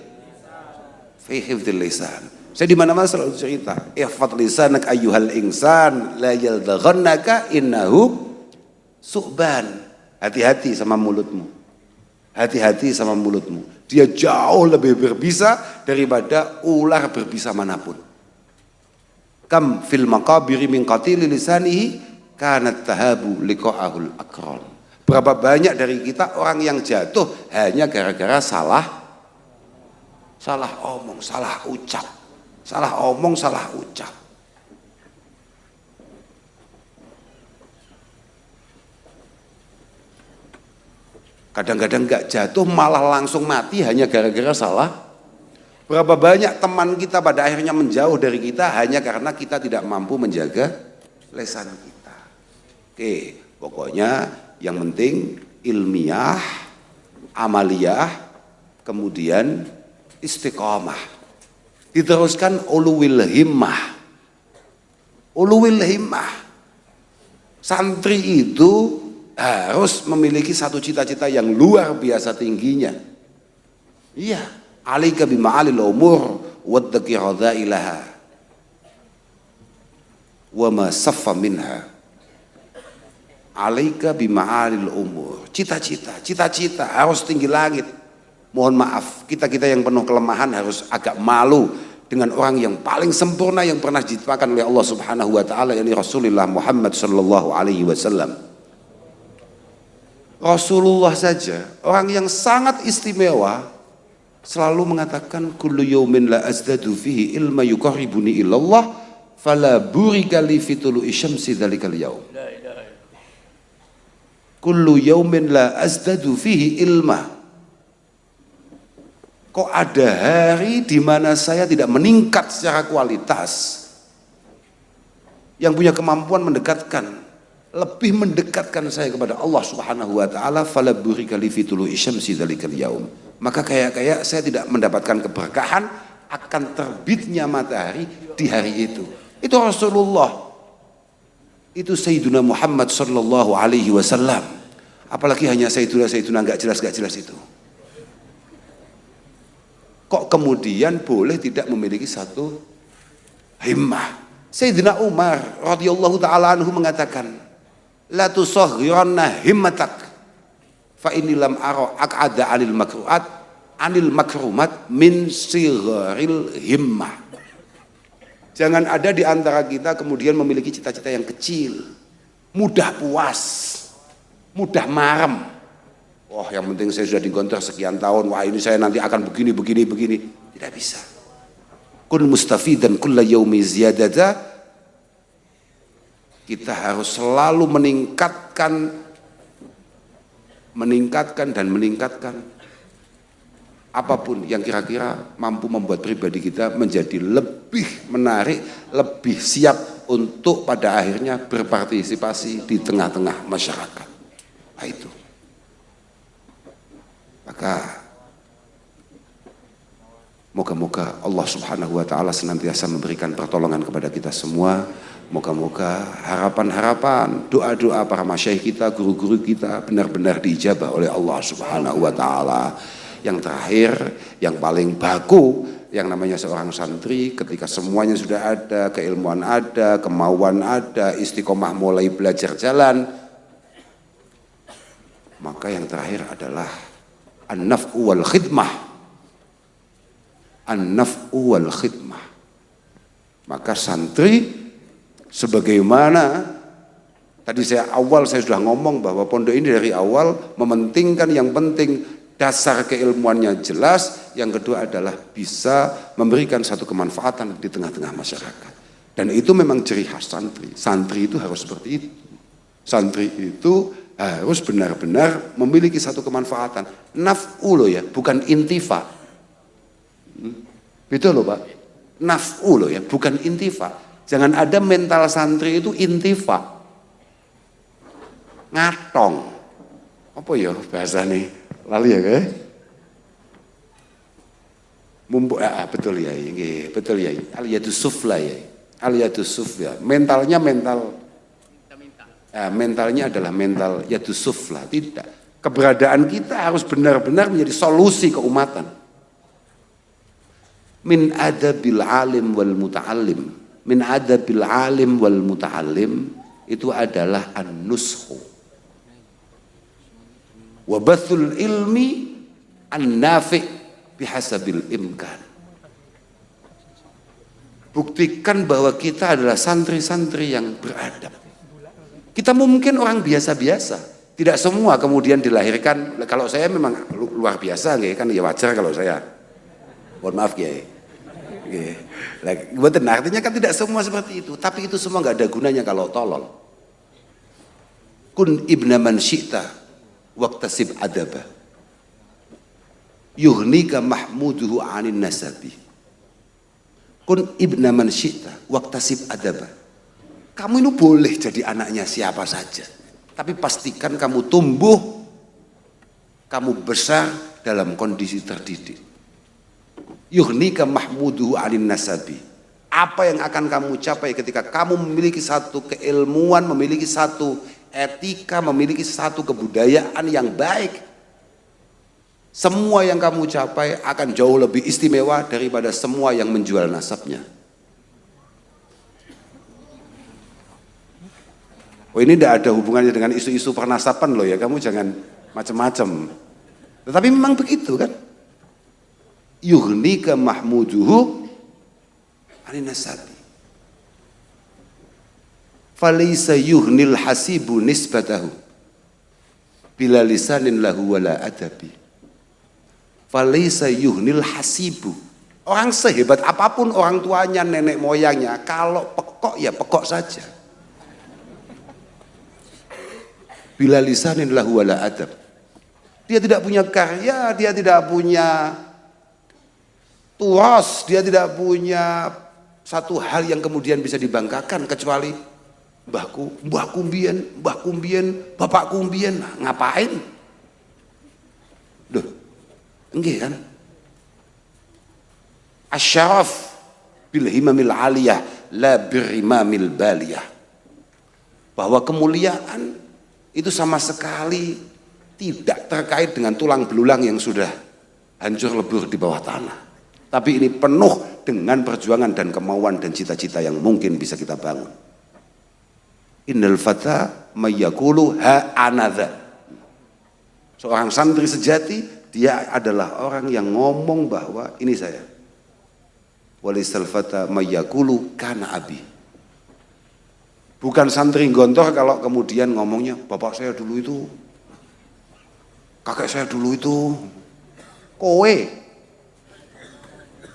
lisan. Saya di mana-mana selalu cerita, ihfadz lisanak ayyuhal insan la yaldaghannaka innahu su'ban. Hati-hati sama mulutmu. Hati-hati sama mulutmu. Dia jauh lebih berbisa daripada ular berbisa manapun. Kam fil maqabiri min qatili lisanihi kanat tahabu liqa'ahul akron. Berapa banyak dari kita orang yang jatuh hanya gara-gara salah omong, salah ucap. Salah omong, salah ucap. Kadang-kadang nggak jatuh malah langsung mati hanya gara-gara salah. Berapa banyak teman kita pada akhirnya menjauh dari kita hanya karena kita tidak mampu menjaga lisan kita. Oke, pokoknya yang penting ilmiah, amaliyah, kemudian istiqomah. Diteruskan uluwil himmah. Uluwil himmah. Santri itu harus memiliki satu cita-cita yang luar biasa tingginya. Iya, alaika bima'alil umur waddaki radha'ilaha wa ma saffa minha. Alaika bima'alil umur. Cita-cita harus tinggi langit. Mohon maaf, kita-kita yang penuh kelemahan harus agak malu dengan orang yang paling sempurna yang pernah diciptakan oleh Allah Subhanahu wa taala, yakni Rasulullah Muhammad sallallahu alaihi wasallam. Rasulullah saja, orang yang sangat istimewa, selalu mengatakan kullu yaumin la azdadu fihi ilma yuqarribuni ilallah fala burika li fi tulu'i syamsi dzalikal yaum. Kullu yaumin la azdadu fihi ilma. Kok ada hari di mana saya tidak meningkat secara kualitas, yang punya kemampuan lebih mendekatkan saya kepada Allah Subhanahu wa taala, fala burika li fi tulu'i syamsi dzalikal yaum. Maka kayak saya tidak mendapatkan keberkahan akan terbitnya matahari di hari itu. Itu Rasulullah. Itu Sayyiduna Muhammad sallallahu alaihi wasallam. Apalagi hanya Sayyiduna enggak jelas itu. Kok kemudian boleh tidak memiliki satu himmah? Sayyidina Umar radhiyallahu taala anhu mengatakan, la tusaghiranna himmatak fa inni lam ara aq'ada 'anil makrumat min sigharil himmah. Jangan ada di antara kita kemudian memiliki cita-cita yang kecil, mudah puas, mudah marem. Wah, yang penting saya sudah digontor sekian tahun, wah ini saya nanti akan begini. Tidak bisa. Kun mustafidan kulla yaumi ziyadata. Kita harus selalu meningkatkan apapun yang kira-kira mampu membuat pribadi kita menjadi lebih menarik, lebih siap untuk pada akhirnya berpartisipasi di tengah-tengah masyarakat. Nah, itu. Maka moga-moga Allah Subhanahu wa taala senantiasa memberikan pertolongan kepada kita semua. Moga-moga harapan-harapan, doa-doa para masyayikh kita, guru-guru kita benar-benar diijabah oleh Allah Subhanahu wa taala. Yang terakhir, yang paling baku, yang namanya seorang santri ketika semuanya sudah ada, keilmuan ada, kemauan ada, istiqomah mulai belajar jalan, maka yang terakhir adalah an-naf'u wal khidmah. An-naf'u wal khidmah. Maka santri sebagaimana tadi saya sudah ngomong bahwa pondok ini dari awal mementingkan yang penting dasar keilmuannya jelas, yang kedua adalah bisa memberikan satu kemanfaatan di tengah-tengah masyarakat. Dan itu memang ciri khas santri. Santri itu harus seperti itu. Santri itu harus benar-benar memiliki satu kemanfaatan. Naf'u loh ya, bukan intifa. Betul loh Pak. Naf'u loh ya, bukan intifa. Jangan ada mental santri itu intifa. Ngatong. Apa ya bahasa nih? Lali ya kayak? Betul ya, betul ya. Aliyadus sufla ya. Aliyadus sufla. Mentalnya mentalnya adalah mental yadus sufla. Tidak. Keberadaan kita harus benar-benar menjadi solusi keumatan. Min adabil alim wal muta'allim. Min adabil alim wal muta'allim itu adalah an-nushu. Wa bathul ilmi an-nafi' bihasabil imkan. Buktikan bahwa kita adalah santri-santri yang beradab. Kita mungkin orang biasa-biasa, tidak semua kemudian dilahirkan. Kalau saya memang luar biasa, kan ya wajar kalau saya. Mohon maaf ya. Betul, artinya kan tidak semua seperti itu. Tapi itu semua nggak ada gunanya kalau tolol. Kun ibna man syi'ta waqtasib adaba. Yughnika mahmuduhu 'anin nasabi. Kun ibna man syi'ta waqtasib adaba. Kamu ini boleh jadi anaknya siapa saja, tapi pastikan kamu tumbuh, kamu besar dalam kondisi terdidik. Yughnika mahmuduhu 'anin nasabi. Apa yang akan kamu capai ketika kamu memiliki satu keilmuan, memiliki satu etika, memiliki satu kebudayaan yang baik. Semua yang kamu capai akan jauh lebih istimewa daripada semua yang menjual nasabnya. Oh, ini tidak ada hubungannya dengan isu-isu pernasaban loh ya, kamu jangan macam-macam. Tetapi memang begitu kan. Yughnika mahmuduhu 'anin nasabi. Falaysa yuhnil hasibu nisbatahu bila lisanin lahu wala adabi. Falaysa yuhnil hasibu. Orang sehebat apapun orang tuanya, nenek moyangnya, kalau pekok ya pekok saja. Bila lisanin lahu wala adab. Dia tidak punya karya, dia tidak punya tuas, dia tidak punya satu hal yang kemudian bisa dibanggakan kecuali mbah kumbien, bapak kumbien. Nah, ngapain? Duh, enggak kan? Asyaraf bil himamil aliyah la birimamil baliyah. Bahwa kemuliaan itu sama sekali tidak terkait dengan tulang belulang yang sudah hancur lebur di bawah tanah. Tapi ini penuh dengan perjuangan dan kemauan dan cita-cita yang mungkin bisa kita bangun. Innal fata mayyakulu ha anadha. Seorang santri sejati, dia adalah orang yang ngomong bahwa ini saya. Walisal fata mayyakulu kana abi. Bukan santri gontor kalau kemudian ngomongnya, bapak saya dulu itu, kakek saya dulu itu, kowe.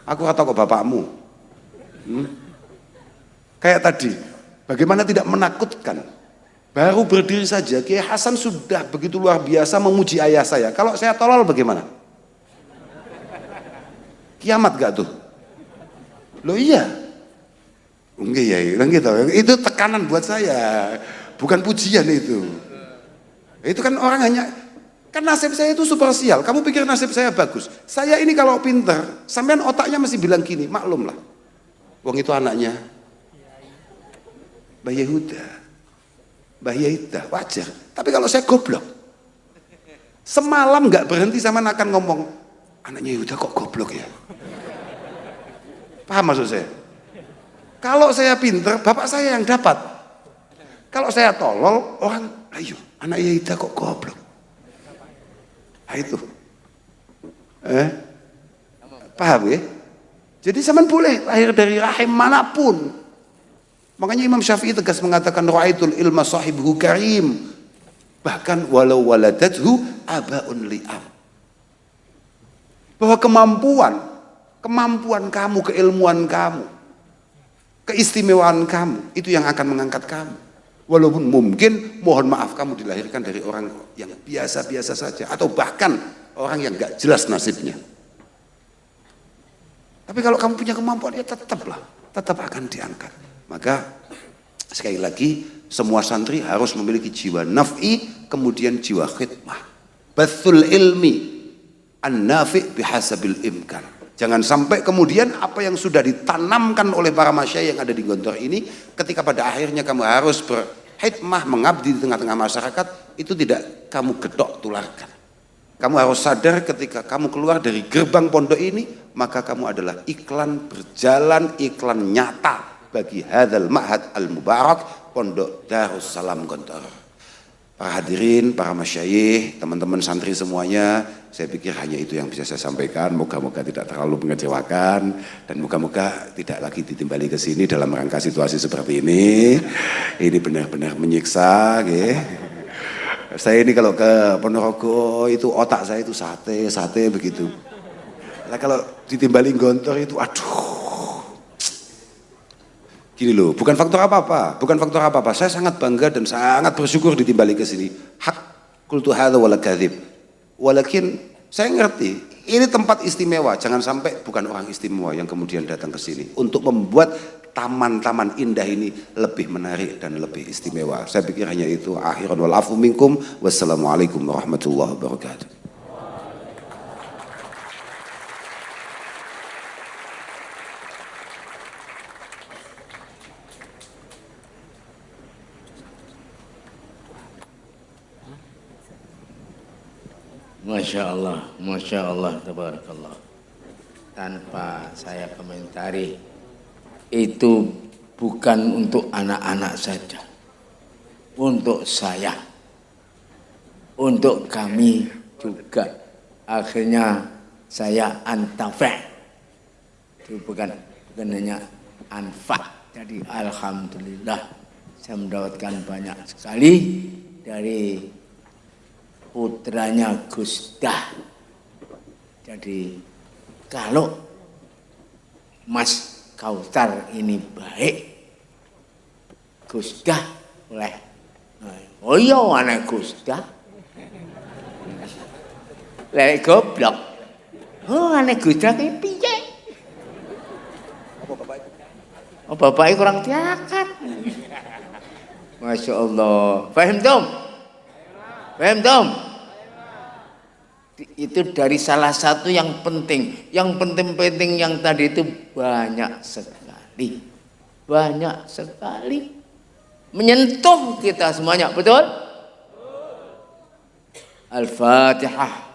Aku kata kok bapakmu. Kayak tadi, bagaimana tidak menakutkan. Baru berdiri saja, Kiai Hasan sudah begitu luar biasa memuji ayah saya. Kalau saya tolol bagaimana? Kiamat gak tuh? Loh iya. Enggak ya, gitu. Itu tekanan buat saya, bukan pujian itu. Itu kan orang hanya, kan nasib saya itu supersial. Kamu pikir nasib saya bagus? Saya ini kalau pinter, sampean otaknya masih bilang gini, maklum lah. Wong itu anaknya Mbah Yehuda, Mbah Yehuda, wajar. Tapi kalau saya goblok, semalam nggak berhenti sama akan ngomong, anaknya Yehuda kok goblok ya? Paham maksud saya? Kalau saya pinter, bapak saya yang dapat. Kalau saya tolol, orang, ayo, anak Yehuda kok goblok? Nah itu. Paham ya? Jadi zaman boleh lahir dari rahim manapun. Makanya Imam Syafi'i tegas mengatakan ra'aitul ilma sahibuhu karim. Bahkan walau waladathu abaun li'am. Bahwa kemampuan kamu, keilmuan kamu, keistimewaan kamu, itu yang akan mengangkat kamu. Walaupun mungkin, mohon maaf, kamu dilahirkan dari orang yang biasa-biasa saja, atau bahkan orang yang gak jelas nasibnya. Tapi kalau kamu punya kemampuan, ya tetap akan diangkat. Maka sekali lagi, semua santri harus memiliki jiwa naf'i, kemudian jiwa khidmah. Bathul ilmi an-nafi' bihasabil imkan. Jangan sampai kemudian apa yang sudah ditanamkan oleh para masyayikh yang ada di Gontor ini, ketika pada akhirnya kamu harus berkhidmah, mengabdi di tengah-tengah masyarakat, itu tidak kamu gedok tularkan. Kamu harus sadar ketika kamu keluar dari gerbang pondok ini, maka kamu adalah iklan berjalan, iklan nyata bagi hadzal ma'had al-mubarak, Pondok Darussalam Gontor. Para hadirin, para masyayikh, teman-teman santri semuanya, saya pikir hanya itu yang bisa saya sampaikan. Moga-moga tidak terlalu mengecewakan dan moga-moga tidak lagi ditimbali ke sini dalam rangka situasi seperti ini. Ini benar-benar menyiksa, gitu. Saya ini kalau ke Ponorogo itu otak saya itu sate begitu. Nah kalau ditimbali Gontor itu, aduh. Gini loh, bukan faktor apa-apa. Saya sangat bangga dan sangat bersyukur ditimbali ke sini. Hak Qultu hadza wala kadzib. Walakin saya ngerti, ini tempat istimewa, jangan sampai bukan orang istimewa yang kemudian datang ke sini untuk membuat taman-taman indah ini lebih menarik dan lebih istimewa. Saya pikir hanya itu. Akhiran wal afu minkum. Wassalamualaikum warahmatullahi wabarakatuh. Masya Allah, tabarakallah. Tanpa saya komentari, itu bukan untuk anak-anak saja, untuk saya, untuk kami juga. Akhirnya saya antafa, itu bukan hanya anfa. Jadi alhamdulillah saya mendapatkan banyak sekali dari putranya Gus Dah. Jadi kalau Mas Kautsar ini baik, Gus Dah boleh. Oh iya anak Gus Dah. Lek goblok. Oh anak Gus Dah ki piye? Oh bapaknya kurang diangkat. Masya Allah. Faham Tom? Paham Tom? Itu dari salah satu yang penting. Yang penting-penting yang tadi itu banyak sekali. Banyak sekali. Menyentuh kita semuanya, betul? Al-Fatihah.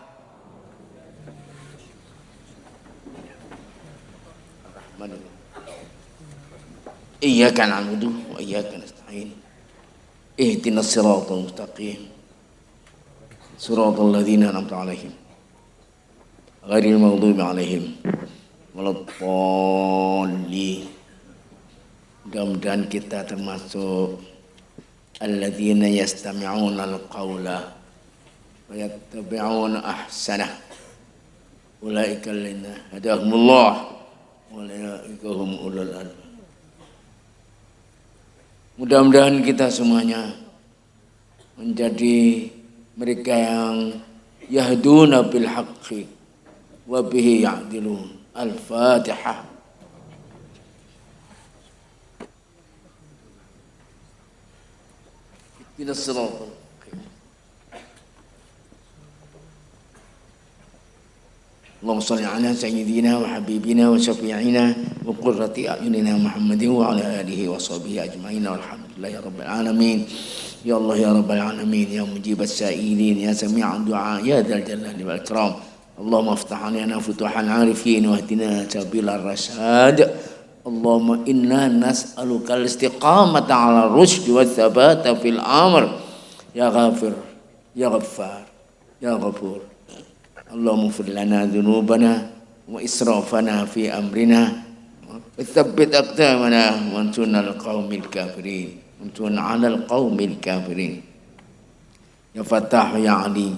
Iyyaka na'budu wa iyyaka nasta'in. Ihdinas siratal mustaqim. Suratul ladzina an'amta 'alaihim ghairil maghdubi 'alaihim waladdallin. Mudah-mudahan kita termasuk alladzina yastami'una al-qawla wa yattabi'una ahsanah. Ulaika alladzina hadahumullah wa ulaika hum ulul albab. Mudah-mudahan kita semuanya menjadi mereka yang yahduna bil haqqi wa bihi ya'dilun. Al-Fatihah. Ihdinas siratal mustaqim. Allahumma shalli ala sayyidina wa habibina wa syafi'ina wa qurrati a'yunina Muhammadin wa ala alihi wa sahbihi ajma'in. Alhamdulillahi rabbil alamin. Ya Allah ya Rabbal Alamin, ya Mujibas Sa'ilin, ya Sami'an Du'a, ya Dzal Jalali wal Ikram. Allahumma aftah alaina futuhal arifin wa hdina sabilal rasyad. Allahumma inna nas'aluka al-istiqamata 'ala rusyd wa tsabata fil amr. Ya Ghafir, ya Ghaffar, ya Ghafur. Allahumma ighfir lana dzunubana wa israfana fi amrina wa tsabbit aqdamana wa ansurna al-qaumil kafirin. Untun 'alal qaumil kafirin. Ya Fattah ya Ali,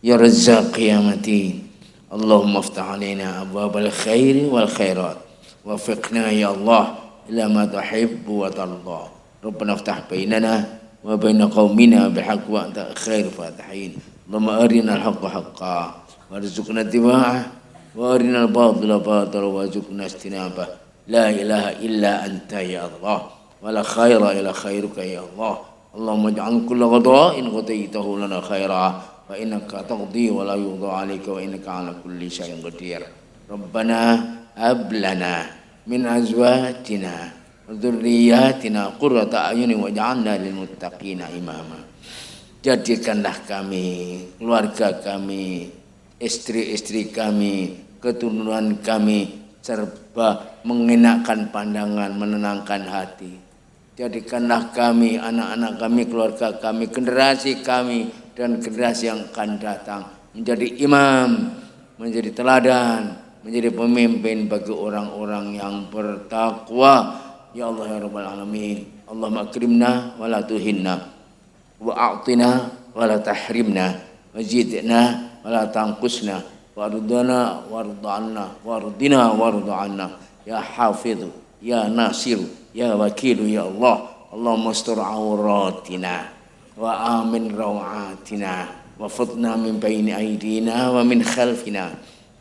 ya Razzaq ya Matin. Allahumma aftah alaina abwabal khairi wal khairat. Wafiqna ya Allah ila ma tuhibbu wa tarda. Rabbana aftah bainana wa baina qaumina bil haqq wa anta khairul fatihin. Allahumma arinal haqqa haqqan warzuqna ittiba'ah wa arinal batila batilan warzuqna ijtinabah. La ilaha illa anta ya Allah. Wala khaira ila khairuka ya Allah. Allahumma ij'al kulla qada'in qadaitahu lana khaira fa innaka taqdi wa la yuqda 'alaika wa innaka 'ala kulli syai'in qadir. Rabbana hab lana min azwajina wa dzurriyyatina qurrata a'yunin waj'alna lil muttaqina imama. Jadikanlah kami, keluarga kami, istri-istri kami, keturunan kami serba mengenakan pandangan, menenangkan hati. Jadikanlah kami, anak-anak kami, keluarga kami, generasi kami, dan generasi yang akan datang menjadi imam, menjadi teladan, menjadi pemimpin bagi orang-orang yang bertakwa. Ya Allah ya Rabbal Alamin. Allahumma akrimna wa la tuhinna, wa a'tina wa la tahrimna, wa zidna wa la tanqusna, wa ardana warda'anna, wardina warda'anna. Ya Hafidhu, ya Nasiru, ya Wakilu ya Allah. Allahumma astur auratina وآمن روعاتنا وفضنا من بين أيدينا ومن خلفنا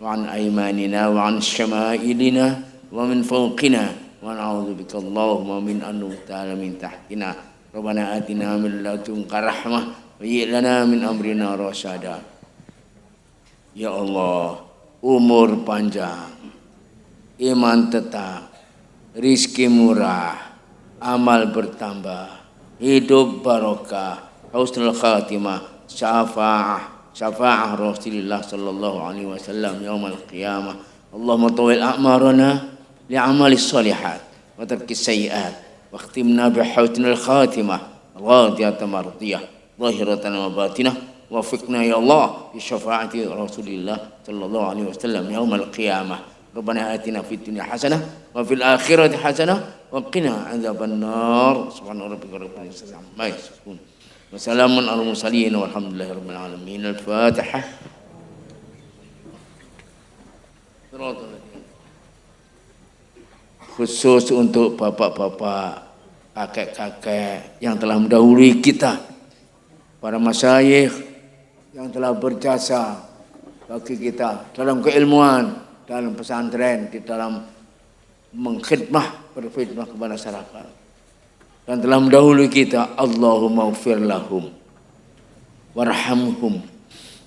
وعن أيماننا وعن شمائلنا ومن فوقنا ونعوذ بك اللهم من أن نغتال من تحتنا ربنا آتنا من لدنك رحمة وهيئ لنا من أمرنا رشدا. Ya Allah, umur panjang, iman tetap, rizki murah, amal bertambah, hidup barokah, husnul khatimah, syafa'ah Rasulullah sallallahu alaihi wasallam yaumil qiyamah. Allahumma tawil a'marana li'amali shalihat wa tarki sayyi'at wa khtimna bihusnil khatimah radiyatan mardiyah zahiratan wa batinah. Wafiqna ya Allah bi syafaati Rasulillah sallallahu alaihi wasallam yaumil qiyamah. Rabbana atina fid dunya hasanah wa fil akhirati hasanah wa qina adzaban nar. Subhana rabbika rabbil izzati amma yasifun. Wa salamun alal mursalin walhamdulillahi rabbil alamin. Al-Fatihah. Khusus untuk bapak-bapak, kakek-kakek yang telah mendahului kita, para masyayikh yang telah berjasa bagi kita dalam keilmuan, dalam pesantren, di dalam mengkhidmah, berkhidmah kepada masyarakat, dan telah mendahului kita. Allahumma ighfir lahum warhamhum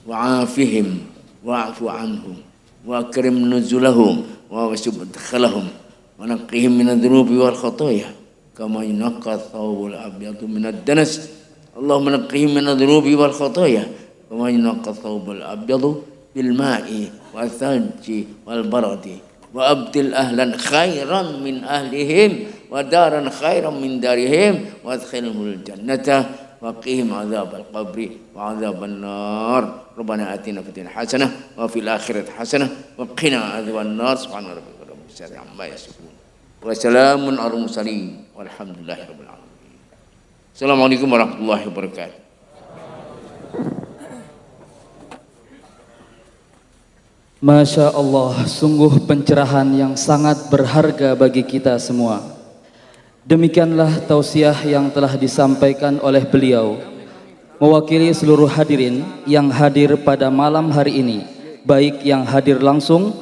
wa'afihim wa'fu anhum wa akrim nuzulahum wa wasib madkhalahum wa naqqihim min adh-dhunubi wal khataaya kama yunqqa ath-thawbul abyadu min ad-danas. Allahumma naqqihim min adh-dhunubi wal khataaya kama yunqqa ath-thawbul abyadu bil ma'i wal thalji wal baradi wa abdil ahlan khairan min ahlihim wa daran khairan min darihim wa adkhilhumul jannata wa qihim adzabal qabri wa adzaban nar. Rabbana atina fid dunya hasanah wa fil akhirati hasanah wa qina adzaban nar. Subhana rabbika rabbil izzati amma yasifun wa salamun alal mursalin walhamdulillahi rabbil alamin. Assalamualaikum warahmatullahi wabarakatuh. Masya Allah, sungguh pencerahan yang sangat berharga bagi kita semua. Demikianlah tausiah yang telah disampaikan oleh beliau, mewakili seluruh hadirin yang hadir pada malam hari ini, baik yang hadir langsung